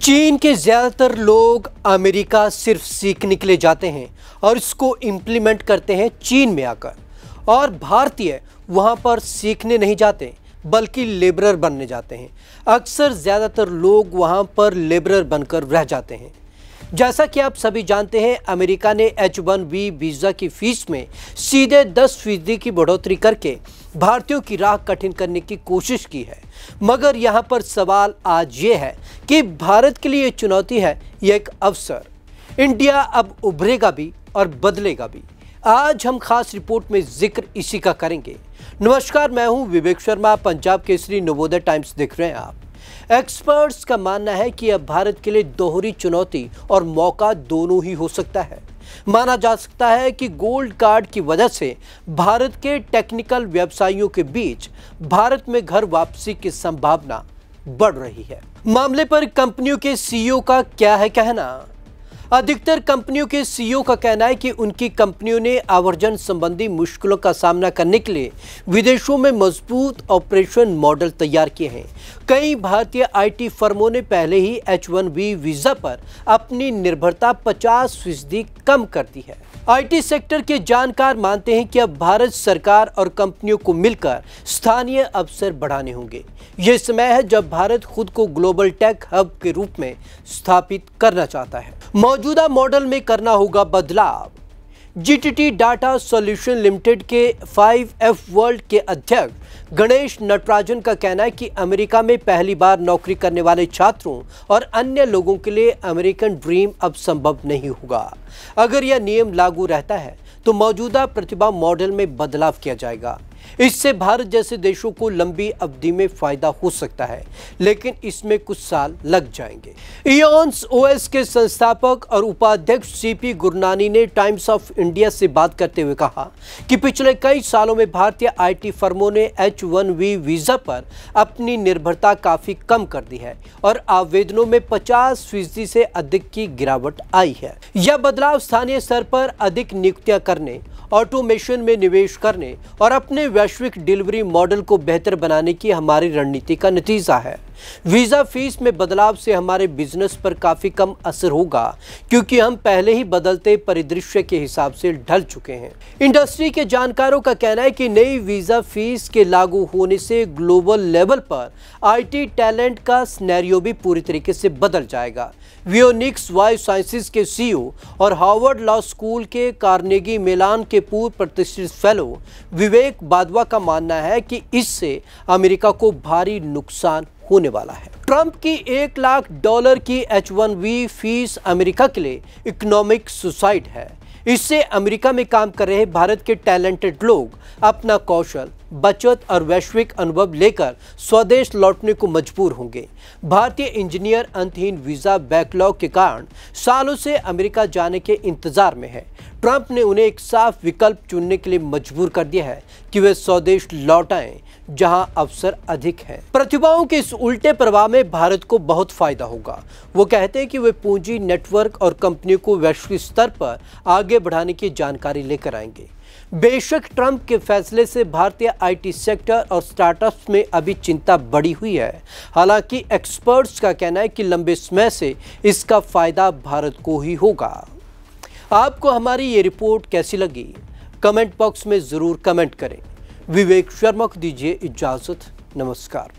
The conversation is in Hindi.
चीन के ज़्यादातर लोग अमेरिका सिर्फ सीखने के लिए जाते हैं और इसको इम्प्लीमेंट करते हैं चीन में आकर, और भारतीय वहाँ पर सीखने नहीं जाते बल्कि लेबरर बनने जाते हैं। अक्सर ज़्यादातर लोग वहाँ पर लेबरर बनकर रह जाते हैं। जैसा कि आप सभी जानते हैं, अमेरिका ने H-1B वीज़ा की फ़ीस में सीधे 10% की बढ़ोतरी करके भारतीयों की राह कठिन करने की कोशिश की है। मगर यहाँ पर सवाल आज ये है कि भारत के लिए ये चुनौती है या एक अवसर। इंडिया अब उभरेगा भी और बदलेगा भी। आज हम खास रिपोर्ट में जिक्र इसी का करेंगे। नमस्कार, मैं हूँ विवेक शर्मा। पंजाब केसरी नवोदय टाइम्स देख रहे हैं आप। एक्सपर्ट्स का मानना है कि अब भारत के लिए दोहरी चुनौती और मौका दोनों ही हो सकता है। माना जा सकता है कि गोल्ड कार्ड की वजह से भारत के टेक्निकल व्यवसायियों के बीच भारत में घर वापसी की संभावना बढ़ रही है। मामले पर कंपनियों के सीईओ का क्या है कहना। अधिकतर कंपनियों के सीईओ का कहना है कि उनकी कंपनियों ने आवर्जन संबंधी मुश्किलों का सामना करने के लिए विदेशों में मजबूत ऑपरेशन मॉडल तैयार किए हैं। कई भारतीय आईटी फर्मों ने पहले ही H-1B वीज़ा पर अपनी निर्भरता 50% कम कर दी है। आईटी सेक्टर के जानकार मानते हैं कि अब भारत सरकार और कंपनियों को मिलकर स्थानीय अवसर बढ़ाने होंगे। यह समय है जब भारत खुद को ग्लोबल टेक हब के रूप में स्थापित करना चाहता है। मौजूदा मॉडल में करना होगा बदलाव। GTT डाटा सॉल्यूशन लिमिटेड के 5F वर्ल्ड के अध्यक्ष गणेश नटराजन का कहना है कि अमेरिका में पहली बार नौकरी करने वाले छात्रों और अन्य लोगों के लिए अमेरिकन ड्रीम अब संभव नहीं होगा। अगर यह नियम लागू रहता है तो मौजूदा प्रतिभा मॉडल में बदलाव किया जाएगा। इससे भारत जैसे देशों को लंबी अवधि में फायदा हो सकता है, लेकिन इसमें कुछ साल लग जाएंगे। इयॉन्स OS के संस्थापक और उपाध्यक्ष CP गुरनानी ने टाइम्स ऑफ इंडिया से बात करते हुए कहा कि पिछले कई सालों में भारतीय आईटी फर्मों ने H-1B वीज़ा पर अपनी निर्भरता काफ़ी कम कर दी है और आवेदनों में 50% से अधिक की गिरावट आई है। यह बदलाव स्थानीय स्तर पर अधिक नियुक्तियां करने, ऑटोमेशन में निवेश करने और अपने वैश्विक डिलीवरी मॉडल को बेहतर बनाने की हमारी रणनीति का नतीजा है। वीज़ा फीस में बदलाव से हमारे बिजनेस पर काफ़ी कम असर होगा, क्योंकि हम पहले ही बदलते परिदृश्य के हिसाब से ढल चुके हैं। इंडस्ट्री के जानकारों का कहना है कि नई वीज़ा फीस के लागू होने से ग्लोबल लेवल पर आईटी टैलेंट का सिनेरियो भी पूरी तरीके से बदल जाएगा। वियोनिक्स बायो साइंसेज के CEO और हार्वर्ड लॉ स्कूल के कार्नेगी मेलन के पूर्व प्रतिष्ठित फेलो विवेक बादवा का मानना है कि इससे अमेरिका को भारी नुकसान होने वाला है। ट्रंप की $1 लाख की H-1B फीस अमेरिका के लिए इकोनॉमिक सुसाइड है। इससे अमेरिका में काम कर रहे भारत के टैलेंटेड लोग अपना कौशल, बचत और वैश्विक अनुभव लेकर स्वदेश लौटने को मजबूर होंगे। भारतीय इंजीनियर अंतहीन वीज़ा बैकलॉग के कारण सालों से अमेरिका जाने के इंतजार में है। ट्रंप ने उन्हें एक साफ विकल्प चुनने के लिए मजबूर कर दिया है कि वे स्वदेश लौट आएं, जहां अवसर अधिक हैं। प्रतिभाओं के इस उल्टे प्रभाव में भारत को बहुत फायदा होगा। वो कहते हैं कि वे पूंजी, नेटवर्क और कंपनियों को वैश्विक स्तर पर आगे बढ़ाने की जानकारी लेकर आएंगे। बेशक ट्रंप के फैसले से भारतीय आईटी सेक्टर और स्टार्टअप्स में अभी चिंता बढ़ी हुई है। हालांकि एक्सपर्ट्स का कहना है कि लंबे समय से इसका फायदा भारत को ही होगा। आपको हमारी ये रिपोर्ट कैसी लगी? कमेंट बॉक्स में ज़रूर कमेंट करें। विवेक शर्मा को दीजिए इजाज़त। नमस्कार।